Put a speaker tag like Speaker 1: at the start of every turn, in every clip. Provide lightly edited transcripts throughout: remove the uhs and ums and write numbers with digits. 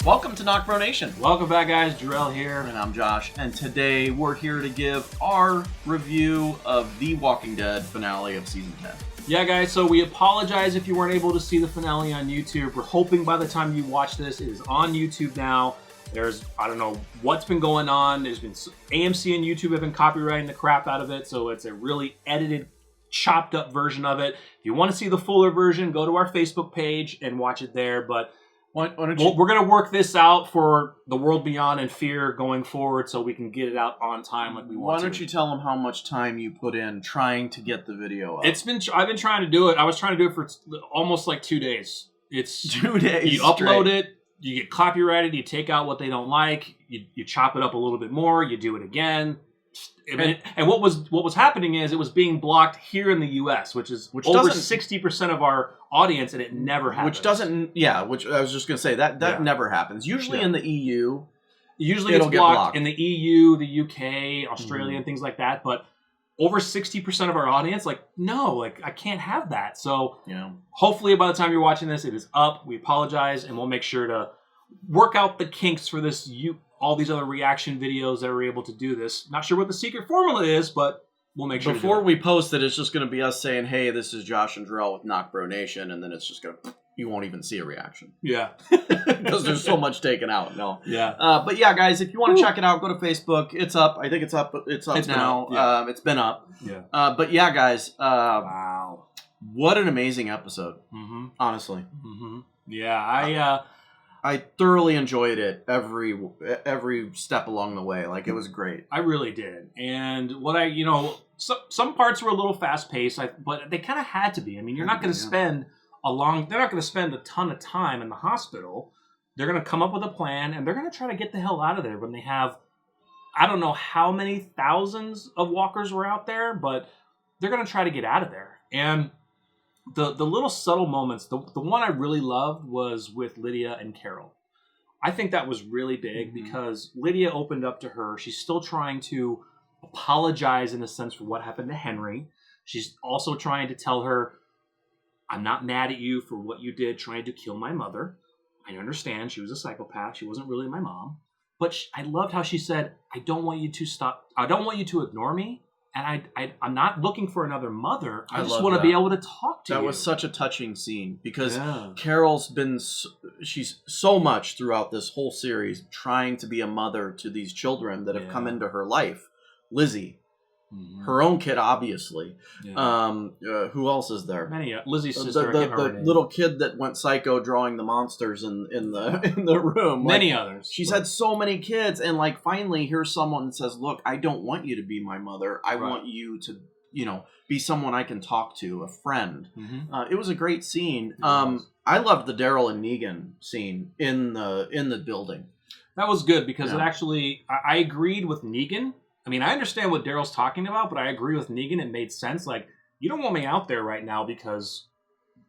Speaker 1: Welcome to NocBro Nation.
Speaker 2: Welcome back, guys. Jarrell here.
Speaker 1: And I'm Josh. And today we're here to give our review of The Walking Dead finale of Season 10.
Speaker 2: Yeah, guys, so we apologize if you weren't able to see the finale on YouTube. We're hoping by the time you watch this, it is on YouTube now. There's, I don't know what's been going on. There's been AMC and YouTube have been copywriting the crap out of it, so it's a really edited, chopped up version of it. If you want to see the fuller version, go to our Facebook page and watch it there. But we're going to work this out for the world beyond and fear going forward so we can get it out on time like we want to.
Speaker 1: Why don't you tell them how much time you put in trying to get the video up?
Speaker 2: I've been trying to do it. I was trying to do it for almost like 2 days. It's
Speaker 1: 2 days.
Speaker 2: You upload it, you get copyrighted, you take out what they don't like, you chop it up a little bit more, you do it again. And what was happening is it was being blocked here in the U.S., which over 60% of our audience, and it never happens.
Speaker 1: Which I was just going to say, that never happens. Usually in the EU,
Speaker 2: usually it's blocked in the EU, the UK, Australia, and things like that. But over 60% of our audience, I can't have that. So hopefully by the time you're watching this, it is up. We apologize, and we'll make sure to work out the kinks for this. All these other reaction videos that are able to do this. Not sure what the secret formula is, but we'll make sure.
Speaker 1: Before we post it, it's just going to be us saying, "Hey, this is Josh and Jarrell with NocBro Nation," and then it's just going to, you won't even see a reaction.
Speaker 2: Yeah,
Speaker 1: because there's so much taken out. No.
Speaker 2: Yeah.
Speaker 1: But yeah, guys, if you want to check it out, go to Facebook. It's up. I think it's up. It's up now.
Speaker 2: Yeah.
Speaker 1: It's been up.
Speaker 2: Yeah.
Speaker 1: But yeah, guys.
Speaker 2: Wow.
Speaker 1: What an amazing episode.
Speaker 2: Mm-hmm.
Speaker 1: Honestly.
Speaker 2: Mm-hmm. Yeah.
Speaker 1: I thoroughly enjoyed it every step along the way. It was great.
Speaker 2: I really did. And some parts were a little fast paced, but they kind of had to be. I mean, you're not going to spend they're not going to spend a ton of time in the hospital. They're going to come up with a plan, and they're going to try to get the hell out of there when they have, I don't know how many thousands of walkers were out there, but they're going to try to get out of there. And the little subtle moments, the one I really loved was with Lydia and Carol. I think that was really big because Lydia opened up to her. She's still trying to apologize in a sense for what happened to Henry. She's also trying to tell her, I'm not mad at you for what you did trying to kill my mother. I understand she was a psychopath. She wasn't really my mom. But I loved how she said, I don't want you to stop. I don't want you to ignore me. And I'm not looking for another mother. I just want to be able to talk to you.
Speaker 1: That was such a touching scene because Carol's she's so much throughout this whole series trying to be a mother to these children that have come into her life. Lizzie, her own kid, obviously. Yeah. Who else is there?
Speaker 2: Lizzie's sister.
Speaker 1: The little kid that went psycho drawing the monsters in the room.
Speaker 2: Many others.
Speaker 1: She's had so many kids, and finally here's someone that says, "Look, I don't want you to be my mother. I want you to, be someone I can talk to, a friend." Mm-hmm. It was a great scene. I loved the Daryl and Negan scene in the building.
Speaker 2: That was good because it actually I agreed with Negan. I mean, I understand what Daryl's talking about, but I agree with Negan. It made sense. You don't want me out there right now because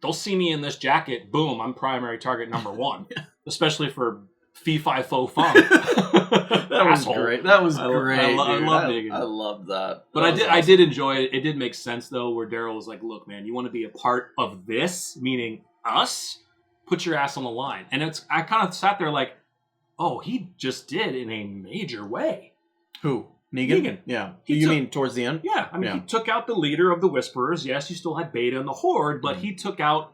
Speaker 2: they'll see me in this jacket. Boom, I'm primary target number one. Especially for fee, fi, fo, fum.
Speaker 1: That was great. That was great.
Speaker 2: I love Negan.
Speaker 1: I loved that.
Speaker 2: But I did enjoy it. It did make sense, though, where Daryl was like, look, man, you want to be a part of this, meaning us? Put your ass on the line. And I kind of sat there like, oh, he just did in a major way.
Speaker 1: Who? Negan? Yeah. You mean towards the end?
Speaker 2: Yeah. I mean, he took out the leader of the Whisperers. Yes, you still had Beta and the Horde, but he took out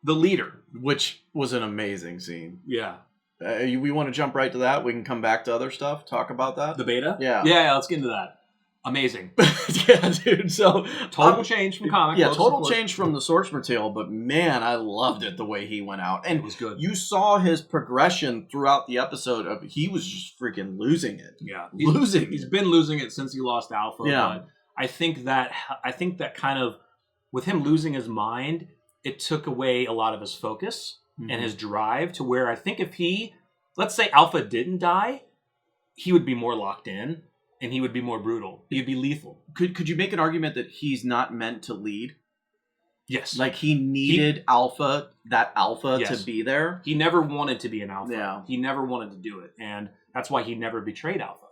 Speaker 2: the leader.
Speaker 1: Which was an amazing scene.
Speaker 2: Yeah.
Speaker 1: We want to jump right to that? We can come back to other stuff, talk about that?
Speaker 2: The Beta?
Speaker 1: Yeah.
Speaker 2: Yeah, let's get into that. Amazing.
Speaker 1: Yeah, dude. So
Speaker 2: total change from comic.
Speaker 1: Yeah, total change from the source material, but man, I loved it the way he went out. And
Speaker 2: it was good.
Speaker 1: You saw his progression throughout the episode he was just freaking losing it.
Speaker 2: Yeah.
Speaker 1: He's
Speaker 2: been losing it since he lost Alpha.
Speaker 1: Yeah.
Speaker 2: But I think that kind of, with him losing his mind, it took away a lot of his focus and his drive to where I think if let's say Alpha didn't die, he would be more locked in. And he would be more brutal. He'd be lethal.
Speaker 1: Could you make an argument that he's not meant to lead?
Speaker 2: Yes.
Speaker 1: He needed Alpha to be there?
Speaker 2: He never wanted to be an Alpha.
Speaker 1: Yeah.
Speaker 2: He never wanted to do it. And that's why he never betrayed Alpha.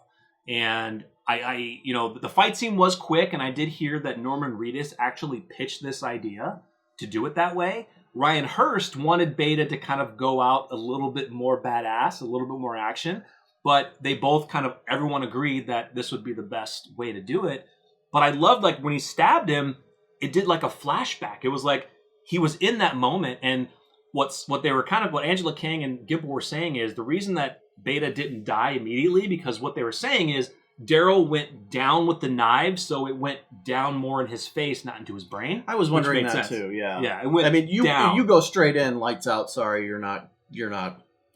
Speaker 2: And the fight scene was quick, and I did hear that Norman Reedus actually pitched this idea to do it that way. Ryan Hurst wanted Beta to kind of go out a little bit more badass, a little bit more action, but they both everyone agreed that this would be the best way to do it. But I loved, like, when he stabbed him, it did like a flashback. It was like he was in that moment, and what Angela Kang and Gibber were saying is the reason that Beta didn't die immediately, because what they were saying is Daryl went down with the knives, so it went down more in his face, not into his brain.
Speaker 1: I was wondering that too. Yeah,
Speaker 2: yeah. It went
Speaker 1: you
Speaker 2: down.
Speaker 1: You go straight in, lights out. Sorry, you're not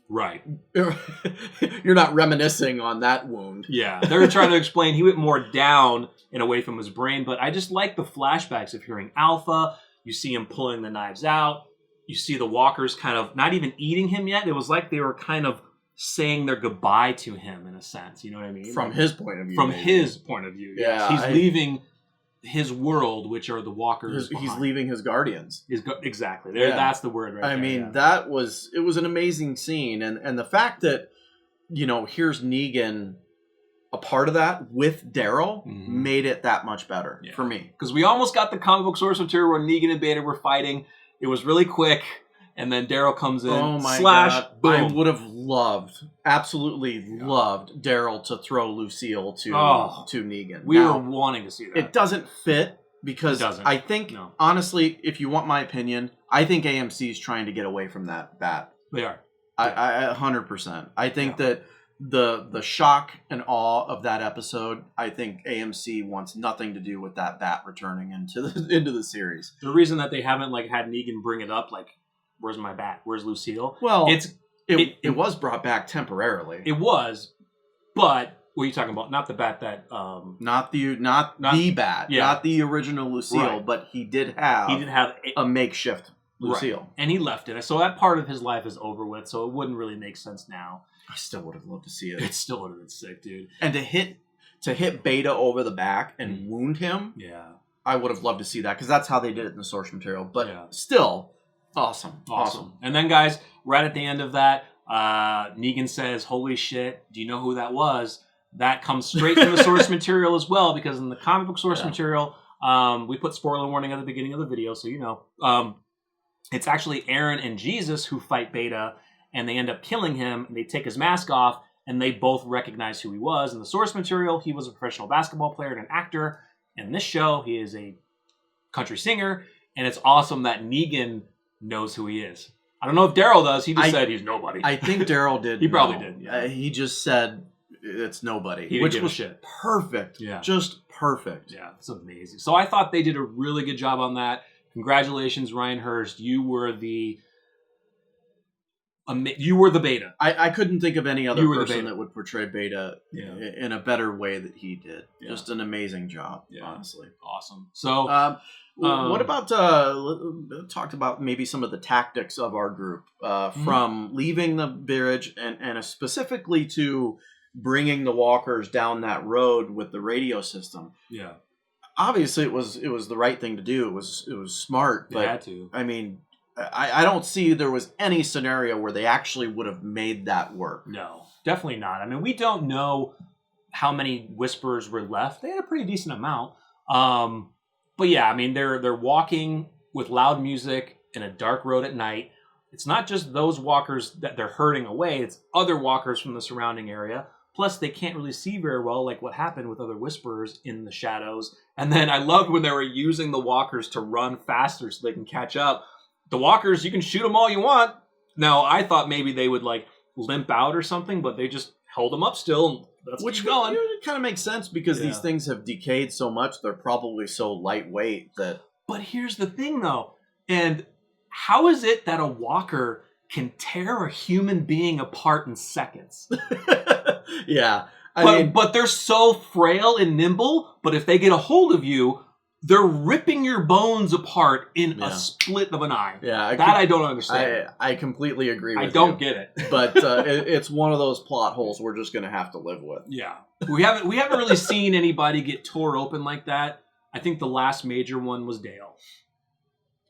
Speaker 2: right.
Speaker 1: You're not reminiscing on that wound.
Speaker 2: Yeah, they're trying to explain he went more down and away from his brain, but I just like the flashbacks of hearing Alpha. You see him pulling the knives out. You see the walkers kind of not even eating him yet. It was like they were kind of saying their goodbye to him in a sense. You know what I mean?
Speaker 1: From his point of view.
Speaker 2: From his point of view. Yes.
Speaker 1: Yeah.
Speaker 2: He's leaving his world, which are the walkers.
Speaker 1: He's leaving his guardians.
Speaker 2: Exactly. There, yeah. That's the word right there.
Speaker 1: I mean, it was an amazing scene. And the fact that, here's Negan a part of that with Daryl made it that much better for me.
Speaker 2: Because we almost got the comic book source material where Negan and Beta were fighting. It was really quick. And then Daryl comes in.
Speaker 1: Oh my God.
Speaker 2: Boom.
Speaker 1: I would have absolutely loved Daryl to throw Lucille to Negan.
Speaker 2: We were wanting to see that.
Speaker 1: It doesn't fit because I think, honestly, if you want my opinion, I think AMC's trying to get away from that bat.
Speaker 2: They are.
Speaker 1: I 100%. I think that the shock and awe of that episode, I think AMC wants nothing to do with that bat returning into the series.
Speaker 2: The reason that they haven't had Negan bring it up, where's my bat? Where's Lucille?
Speaker 1: Well, it was brought back temporarily.
Speaker 2: It was, but what are you talking about? Not the bat that
Speaker 1: not the bat, not the original Lucille, but he did have a makeshift Lucille,
Speaker 2: right. And he left it. So that part of his life is over with. So it wouldn't really make sense now.
Speaker 1: I still would have loved to see it.
Speaker 2: It still would have been sick, dude.
Speaker 1: And to hit Beta over the back and wound him.
Speaker 2: Yeah,
Speaker 1: I would have loved to see that because that's how they did it in the source material. But still. Awesome.
Speaker 2: And then, guys, right at the end of that, Negan says, "Holy shit, do you know who that was?" That comes straight from the source material as well, because in the comic book source material, we put spoiler warning at the beginning of the video, so you know. It's actually Aaron and Jesus who fight Beta, and they end up killing him, and they take his mask off, and they both recognize who he was. In the source material, he was a professional basketball player and an actor. In this show, he is a country singer, and it's awesome that Negan knows who he is. I don't know if Daryl does. He just said he's nobody.
Speaker 1: I think Daryl did.
Speaker 2: He probably did. Yeah.
Speaker 1: He just said it's nobody,
Speaker 2: which was shit.
Speaker 1: Perfect.
Speaker 2: Yeah,
Speaker 1: just perfect.
Speaker 2: Yeah, it's amazing. So I thought they did a really good job on that. Congratulations, Ryan Hurst. You were the Beta.
Speaker 1: I couldn't think of any other person that would portray Beta in a better way that he did. Yeah. Just an amazing job, honestly.
Speaker 2: Awesome. So,
Speaker 1: what about talked about maybe some of the tactics of our group from leaving the village and specifically to bringing the walkers down that road with the radio system.
Speaker 2: Yeah.
Speaker 1: Obviously, it was the right thing to do. It was smart. But,
Speaker 2: they had to.
Speaker 1: I mean, I don't see there was any scenario where they actually would have made that work.
Speaker 2: No, definitely not. I mean, we don't know how many Whisperers were left. They had a pretty decent amount. But yeah, I mean, they're walking with loud music in a dark road at night. It's not just those walkers that they're herding away. It's other walkers from the surrounding area. Plus, they can't really see very well, like what happened with other Whisperers in the shadows. And then I loved when they were using the walkers to run faster so they can catch up. The walkers, you can shoot them all you want. Now, I thought maybe they would limp out or something, but they just held them up still. That's
Speaker 1: which going. It kind of makes sense because these things have decayed so much. They're probably so lightweight that.
Speaker 2: But here's the thing, though. And how is it that a walker can tear a human being apart in seconds?
Speaker 1: Yeah.
Speaker 2: But they're so frail and nimble, but if they get a hold of you, they're ripping your bones apart in a split of an eye.
Speaker 1: Yeah,
Speaker 2: I don't understand.
Speaker 1: I completely agree with you.
Speaker 2: I don't get it.
Speaker 1: But it's one of those plot holes we're just going to have to live with.
Speaker 2: Yeah. We haven't really seen anybody get tore open like that. I think the last major one was Dale.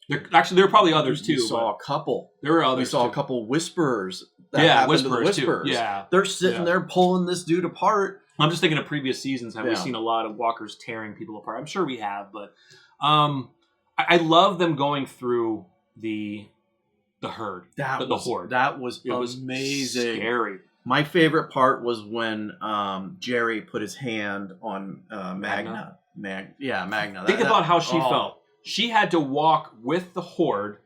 Speaker 2: There were probably others too.
Speaker 1: We saw a couple.
Speaker 2: There were others.
Speaker 1: We saw a couple Whisperers. Whisperers
Speaker 2: too. Yeah.
Speaker 1: They're sitting there pulling this dude apart.
Speaker 2: I'm just thinking of previous seasons. Have we seen a lot of walkers tearing people apart? I'm sure we have, but I love them going through the herd,
Speaker 1: the horde. That was amazing.
Speaker 2: Scary.
Speaker 1: My favorite part was when Jerry put his hand on Magna. Magna.
Speaker 2: Think about how she felt. She had to walk with the horde,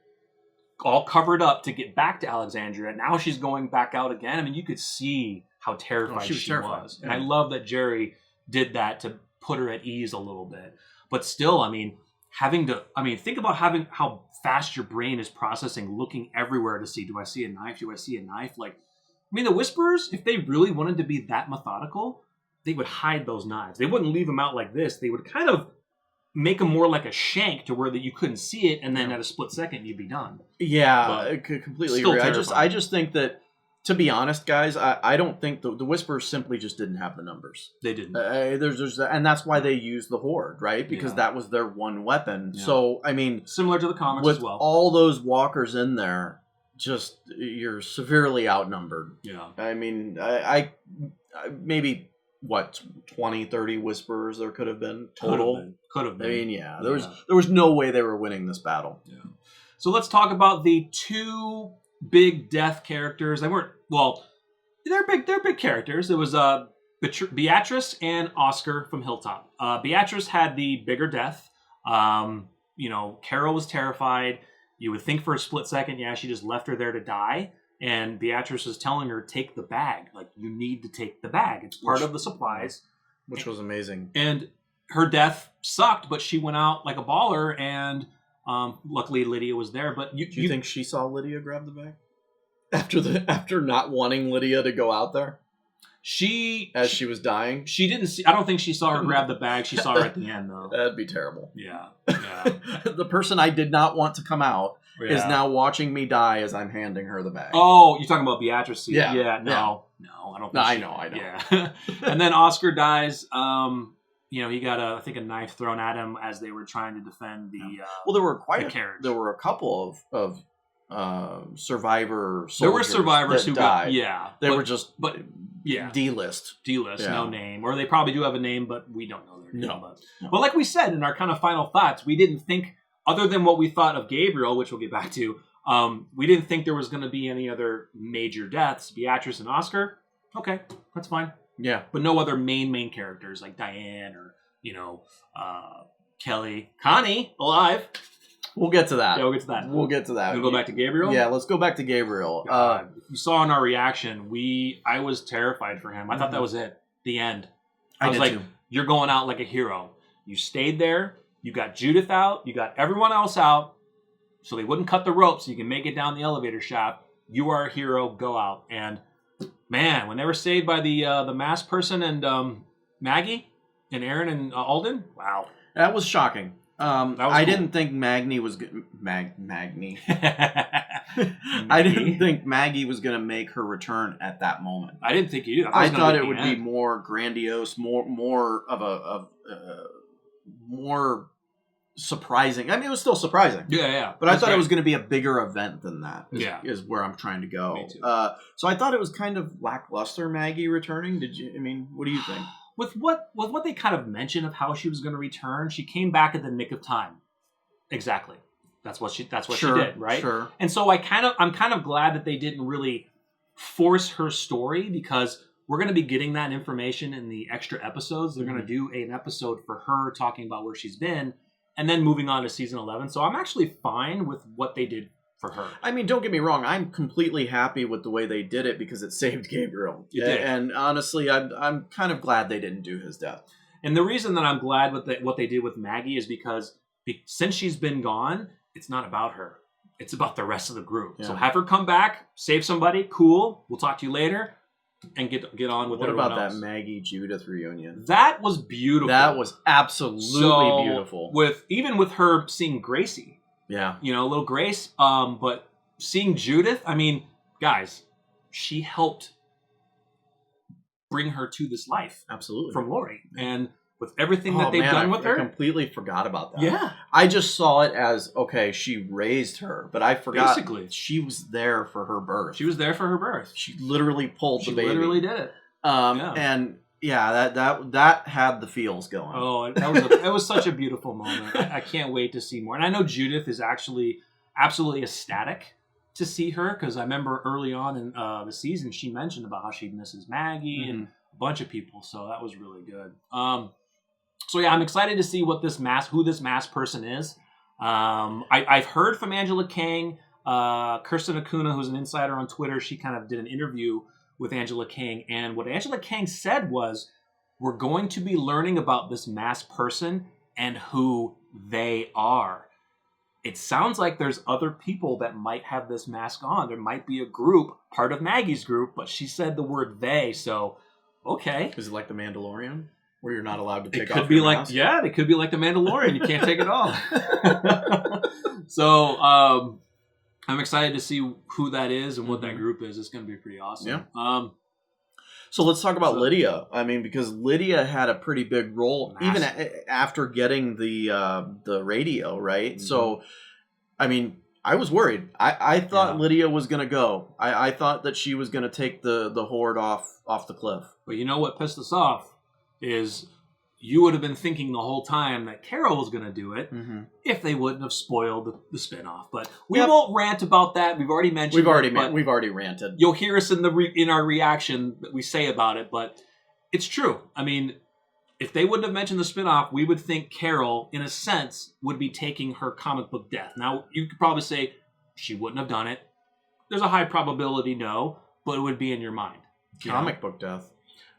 Speaker 2: all covered up, to get back to Alexandria. Now she's going back out again. I mean, you could see how terrified she was. And I love that Jerry did that to put her at ease a little bit. But still, I mean, think about how fast your brain is processing, looking everywhere to see, do I see a knife? Do I see a knife? Like, I mean, the Whisperers, if they really wanted to be that methodical, they would hide those knives. They wouldn't leave them out like this. They would kind of make them more like a shank to where that you couldn't see it, and then at a split second you'd be done.
Speaker 1: Yeah, I completely agree. I just think that, to be honest, guys, I don't think the Whisperers simply just didn't have the numbers.
Speaker 2: They didn't.
Speaker 1: There's and that's why they used the Horde, right? Because that was their one weapon. Yeah. So, I mean,
Speaker 2: similar to the comics as well.
Speaker 1: With all those walkers in there, you're severely outnumbered.
Speaker 2: Yeah.
Speaker 1: I mean, I maybe 20, 30 Whisperers there could have been total.
Speaker 2: Could have been.
Speaker 1: I mean, there was no way they were winning this battle.
Speaker 2: Yeah. So let's talk about the two big death characters. They're big characters. It was Beatrice and Oscar from Hilltop. Beatrice had the bigger death. Carol was terrified. You would think for a split second, she just left her there to die. And Beatrice was telling her, take the bag. Like, you need to take the bag. It's part of the supplies.
Speaker 1: Which was amazing.
Speaker 2: And her death sucked, but she went out like a baller, and luckily Lydia was there. But
Speaker 1: do you think she saw Lydia grab the bag? After not wanting Lydia to go out there? She was dying?
Speaker 2: She didn't see. I don't think she saw her grab the bag. She saw her at the end, though.
Speaker 1: That'd be terrible.
Speaker 2: Yeah.
Speaker 1: The person I did not want to come out is now watching me die as I'm handing her the bag.
Speaker 2: Oh, you're talking about Beatrice?
Speaker 1: Yeah.
Speaker 2: No, I don't think
Speaker 1: I know.
Speaker 2: Yeah. And then Oscar dies. He got a knife thrown at him as they were trying to defend the
Speaker 1: there were
Speaker 2: carriage.
Speaker 1: There were a couple of survivor soldiers.
Speaker 2: There were survivors who
Speaker 1: died. They were just D-list,
Speaker 2: no name, or they probably do have a name, but we don't know their name. No. But like we said in our kind of final thoughts, we didn't think, other than what we thought of Gabriel, which we'll get back to, we didn't think there was going to be any other major deaths. Beatrice and Oscar, okay, that's fine.
Speaker 1: Yeah,
Speaker 2: but no other main characters like Diane or Kelly, Connie alive.
Speaker 1: We'll get to that.
Speaker 2: Yeah, we'll get to that.
Speaker 1: We'll
Speaker 2: go back to Gabriel?
Speaker 1: Yeah, let's go back to Gabriel.
Speaker 2: You saw in our reaction, I was terrified for him. I thought that was it. The end. I was like, too. You're going out like a hero. You stayed there. You got Judith out. You got everyone else out. So they wouldn't cut the rope so you can make it down the elevator shaft. You are a hero. Go out. And man, when they were saved by the masked person and Maggie and Aaron and Alden, wow.
Speaker 1: That was shocking.
Speaker 2: I
Speaker 1: didn't think Maggie was Maggie. I didn't think Maggie was going to make her return at that moment.
Speaker 2: I didn't think you.
Speaker 1: I thought it would be more grandiose, more of a more surprising. I mean, it was still surprising.
Speaker 2: Yeah.
Speaker 1: But I thought it was going to be a bigger event than that. Is where I'm trying to go.
Speaker 2: Me too.
Speaker 1: So I thought it was kind of lackluster. Maggie returning. What do you think?
Speaker 2: With what they kind of mentioned of how she was going to return, she came back at the nick of time. Exactly. That's what she did, right?
Speaker 1: Sure.
Speaker 2: And so I'm kind of glad that they didn't really force her story, because we're going to be getting that information in the extra episodes. They're going to do an episode for her talking about where she's been, and then moving on to season 11. So I'm actually fine with what they did for her.
Speaker 1: I mean, don't get me wrong. I'm completely happy with the way they did it because it saved Gabriel.
Speaker 2: It did.
Speaker 1: And honestly, I'm kind of glad they didn't do his death.
Speaker 2: And the reason that I'm glad with what they did with Maggie is because since she's been gone, it's not about her. It's about the rest of the group. Yeah. So have her come back, save somebody. Cool. We'll talk to you later. And get on with everyone else.
Speaker 1: What about that Maggie Judith reunion?
Speaker 2: That was beautiful.
Speaker 1: That was absolutely beautiful.
Speaker 2: Even with her seeing Gracie.
Speaker 1: Yeah.
Speaker 2: Little Grace. But seeing Judith, I mean, guys, she helped bring her to this life.
Speaker 1: Absolutely.
Speaker 2: From Lori. And with everything that they've done with her.
Speaker 1: I completely forgot about that.
Speaker 2: Yeah.
Speaker 1: I just saw it as, okay, she raised her, but I forgot
Speaker 2: basically
Speaker 1: she was there for her birth.
Speaker 2: She was there for her birth.
Speaker 1: She literally pulled the baby.
Speaker 2: She literally did it.
Speaker 1: And yeah, that had the feels going.
Speaker 2: Oh, that was such a beautiful moment. I can't wait to see more. And I know Judith is actually absolutely ecstatic to see her, because I remember early on in the season she mentioned about how she misses Maggie and a bunch of people, so that was really good. So yeah, I'm excited to see who this masked person is. I've heard from Angela Kang, Kirsten Acuna, who's an insider on Twitter. She kind of did an interview with Angela Kang, and what Angela Kang said was, we're going to be learning about this masked person and who they are. It sounds like there's other people that might have this mask on. There might be a group, part of Maggie's group, but she said the word they, so okay.
Speaker 1: Is it like The Mandalorian, where you're not allowed to take
Speaker 2: off
Speaker 1: your mask?
Speaker 2: Yeah, it could be like The Mandalorian. You can't take it off. So I'm excited to see who that is and what that group is. It's going to be pretty awesome.
Speaker 1: Yeah. So let's talk about Lydia. I mean, because Lydia had a pretty big role even after getting the radio, right? So, I mean, I was worried. I thought Lydia was going to go. I thought that she was going to take the horde off the cliff.
Speaker 2: But you know what pissed us off is you would have been thinking the whole time that Carol was going to do it if they wouldn't have spoiled the spinoff. But we won't rant about that. We've already mentioned
Speaker 1: we've already ranted.
Speaker 2: You'll hear us in our reaction that we say about it, but it's true. I mean, if they wouldn't have mentioned the spinoff, we would think Carol, in a sense, would be taking her comic book death. Now, you could probably say she wouldn't have done it. There's a high probability no, but it would be in your mind.
Speaker 1: Comic book death.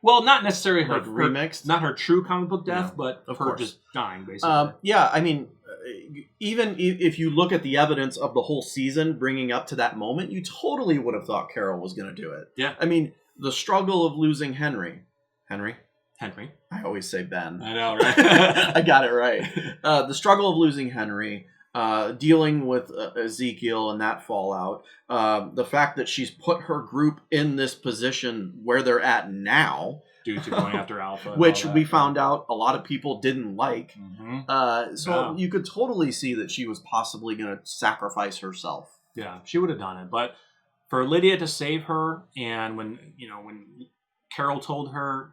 Speaker 2: Well, not necessarily her
Speaker 1: remixed,
Speaker 2: not her true comic book death, but of her just dying, basically.
Speaker 1: I mean, even if you look at the evidence of the whole season bringing up to that moment, you totally would have thought Carol was going to do it.
Speaker 2: Yeah.
Speaker 1: I mean, the struggle of losing Henry. I always say Ben.
Speaker 2: I know, right?
Speaker 1: I got it right. The struggle of losing Henry, dealing with Ezekiel and that fallout, the fact that she's put her group in this position where they're at now,
Speaker 2: due to going after Alpha,
Speaker 1: which we found out a lot of people didn't like. You could totally see that she was possibly going to sacrifice herself.
Speaker 2: Yeah, she would have done it. But for Lydia to save her, and when Carol told her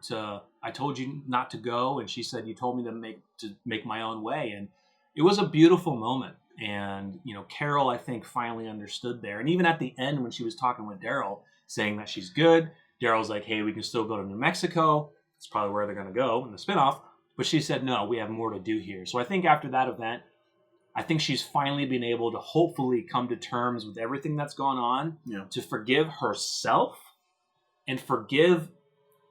Speaker 2: I told you not to go, and she said, you told me to make my own way, and it was a beautiful moment. And, Carol, I think, finally understood there. And even at the end, when she was talking with Daryl, saying that she's good, Daryl's like, hey, we can still go to New Mexico. That's probably where they're going to go in the spinoff. But she said, no, we have more to do here. So I think after that event, I think she's finally been able to hopefully come to terms with everything that's gone on, to forgive herself and forgive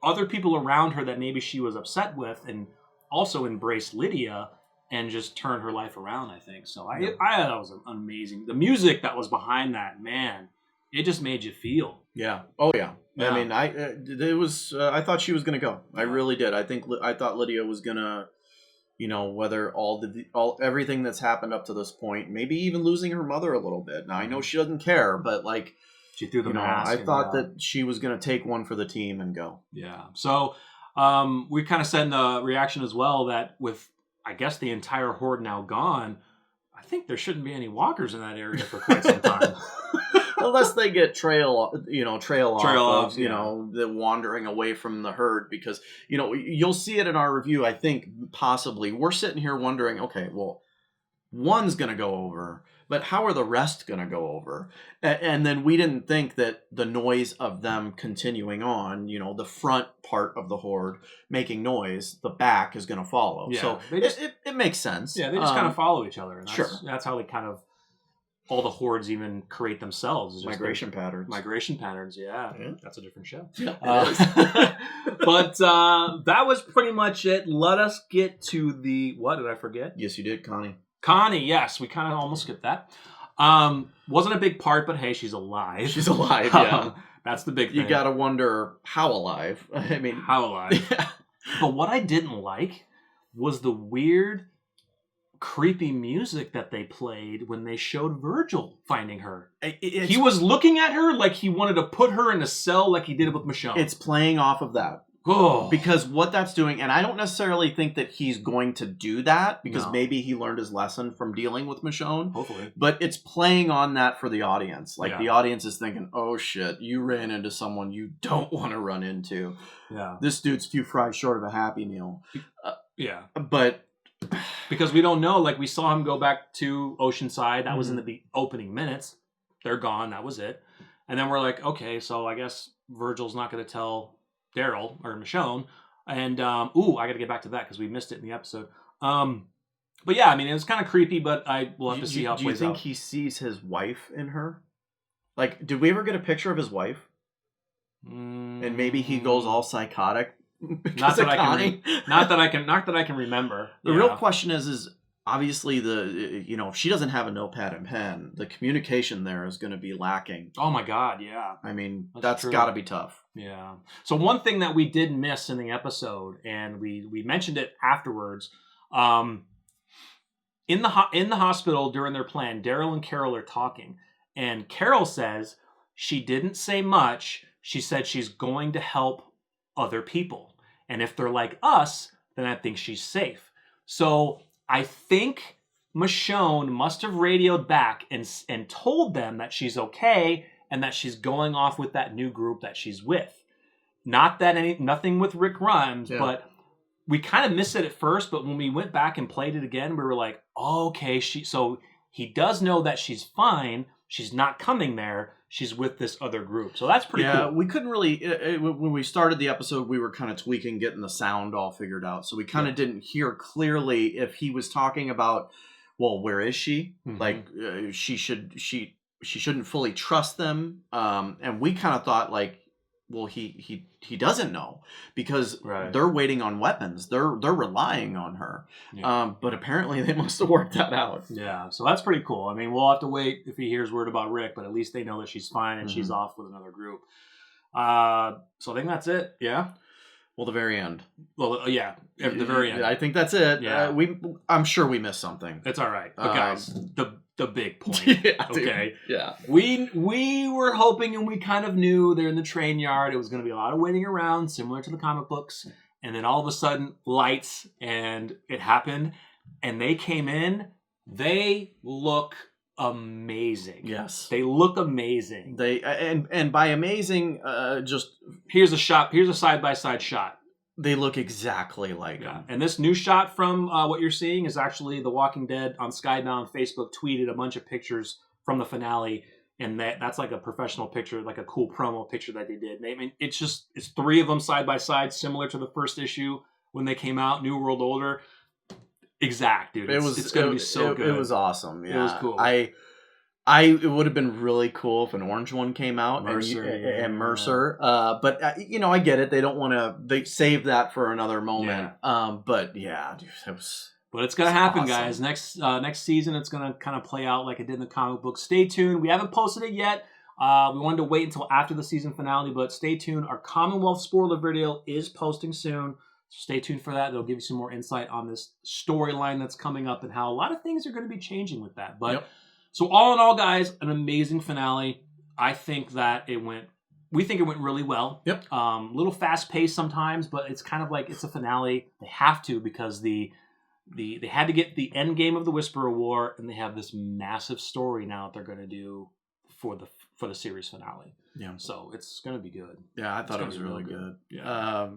Speaker 2: other people around her that maybe she was upset with, and also embrace Lydia and just turn her life around, I think. So I thought that was amazing. The music that was behind that, man, it just made you feel.
Speaker 1: Yeah. Oh, yeah. I mean, it was. I thought she was going to go. I really did. I thought Lydia was going to, whether everything that's happened up to this point, maybe even losing her mother a little bit. Now, I know she doesn't care, but like,
Speaker 2: she threw the mask.
Speaker 1: I thought that she was going to take one for the team and go.
Speaker 2: Yeah. So we kind of said in the reaction as well that with, I guess, the entire horde now gone, I think there shouldn't be any walkers in that area for quite some time.
Speaker 1: Unless they get trail off of, the wandering away from the herd, because, you'll see it in our review. I think possibly we're sitting here wondering, okay, well, one's going to go over, but how are the rest going to go over? And then we didn't think that the noise of them continuing on, the front part of the horde making noise, the back is going to follow. Yeah, so it makes sense.
Speaker 2: Yeah, they just kind of follow each other. And
Speaker 1: sure.
Speaker 2: That's how they kind of, all the hordes even create themselves.
Speaker 1: Migration patterns.
Speaker 2: Migration patterns, yeah. That's a different show.
Speaker 1: Yeah,
Speaker 2: but that was pretty much it. Let us get to what did I forget?
Speaker 1: Yes, you did, Connie.
Speaker 2: Connie, yes. We kind of almost skipped that. Wasn't a big part, but hey, she's alive.
Speaker 1: She's alive, yeah.
Speaker 2: That's the big thing.
Speaker 1: You got to wonder how alive. I mean,
Speaker 2: how alive. Yeah. But what I didn't like was the weird, creepy music that they played when they showed Virgil finding her. He was looking at her like he wanted to put her in a cell like he did it with Michonne.
Speaker 1: It's playing off of that.
Speaker 2: Oh.
Speaker 1: Because what that's doing, and I don't necessarily think that he's going to do that, because maybe he learned his lesson from dealing with Michonne.
Speaker 2: Hopefully.
Speaker 1: But it's playing on that for the audience. Like, the audience is thinking, oh shit, you ran into someone you don't want to run into.
Speaker 2: Yeah.
Speaker 1: This dude's too fry short of a Happy Meal.
Speaker 2: Yeah.
Speaker 1: But
Speaker 2: because we don't know. Like, we saw him go back to Oceanside. That was in the opening minutes. They're gone. That was it. And then we're like, okay, so I guess Virgil's not going to tell Daryl or Michonne. And, I got to get back to that because we missed it in the episode. But yeah, I mean, it was kind of creepy, but we'll have to see how it plays out.
Speaker 1: Do you think he sees his wife in her? Like, did we ever get a picture of his wife? And maybe he goes all psychotic.
Speaker 2: Not that I can remember.
Speaker 1: The real question is obviously if she doesn't have a notepad and pen, the communication there is going to be lacking.
Speaker 2: Oh my God, yeah.
Speaker 1: I mean, that's got to be tough.
Speaker 2: Yeah. So one thing that we did miss in the episode, and we mentioned it afterwards, in the hospital during their plan, Daryl and Carol are talking, and Carol says she didn't say much. She said she's going to help other people, and if they're like us, then I think she's safe. So I think Michonne must have radioed back and told them that she's okay and that she's going off with that new group that she's with. Not that nothing with Rick Grimes, but we kind of missed it at first. But when we went back and played it again, we were like, oh, okay, so he does know that she's fine. She's not coming there. She's with this other group. So that's pretty cool. Yeah,
Speaker 1: we couldn't really... when we started the episode, we were kind of tweaking, getting the sound all figured out. So we kind of didn't hear clearly if he was talking about, well, where is she? Mm-hmm. Like, she shouldn't fully trust them. And we kind of thought, like, well, he doesn't know because they're waiting on weapons. They're relying on her. Yeah. But apparently they must have worked that out.
Speaker 2: Yeah, so that's pretty cool. I mean, we'll have to wait if he hears word about Rick, but at least they know that she's fine and she's off with another group. So I think that's it. Yeah.
Speaker 1: Well, the very end.
Speaker 2: Well, yeah, at the very end.
Speaker 1: I think that's it. Yeah. I'm sure we missed something.
Speaker 2: It's all right. But guys, the big point.
Speaker 1: Yeah,
Speaker 2: okay.
Speaker 1: Dude. Yeah.
Speaker 2: We were hoping, and we kind of knew they're in the train yard. It was going to be a lot of waiting around, similar to the comic books. And then all of a sudden, lights, and it happened. And they came in. They look amazing.
Speaker 1: Yes.
Speaker 2: They look amazing.
Speaker 1: And by amazing, just
Speaker 2: here's a side-by-side shot.
Speaker 1: They look exactly like them.
Speaker 2: And this new shot from what you're seeing is actually The Walking Dead on Skybound Facebook tweeted a bunch of pictures from the finale, and that's like a professional picture, like a cool promo picture that they did. I mean, it's three of them side by side, similar to the first issue when they came out, New World Order. Exact, dude. It's going to be so good.
Speaker 1: It was awesome. Yeah.
Speaker 2: It was cool.
Speaker 1: It would have been really cool if an orange one came out and Mercer. But I get it. They don't want to. They save that for another moment. Yeah. But yeah, dude, it was.
Speaker 2: But it's gonna happen, awesome. Guys. Next season, it's gonna kind of play out like it did in the comic book. Stay tuned. We haven't posted it yet. We wanted to wait until after the season finale, but stay tuned. Our Commonwealth spoiler video is posting soon. So stay tuned for that. They'll give you some more insight on this storyline that's coming up and how a lot of things are going to be changing with that. But So all in all, guys, an amazing finale. I think that we think it went really well.
Speaker 1: Yep.
Speaker 2: Little fast paced sometimes, but it's kind of like it's a finale. They have to because they had to get the end game of the Whisperer War, and they have this massive story now that they're going to do for the series finale.
Speaker 1: Yeah.
Speaker 2: So it's going to be good.
Speaker 1: Yeah, I thought it was really good. Yeah.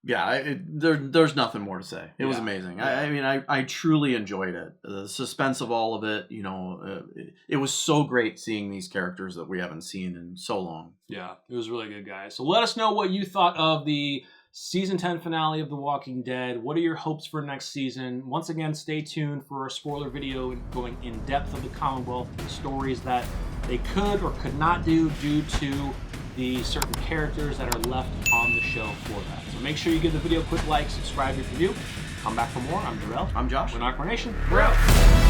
Speaker 1: There's nothing more to say. It was amazing. Yeah. I mean, I truly enjoyed it. The suspense of all of it, it was so great seeing these characters that we haven't seen in so long.
Speaker 2: Yeah, it was really good, guys. So let us know what you thought of the Season 10 finale of The Walking Dead. What are your hopes for next season? Once again, stay tuned for a spoiler video going in depth of the Commonwealth, the stories that they could or could not do due to the certain characters that are left on the show for that. So make sure you give the video a quick like, subscribe if you're new. Come back for more. I'm Darrell.
Speaker 1: I'm Josh.
Speaker 2: We're NocBro Nation. We're out.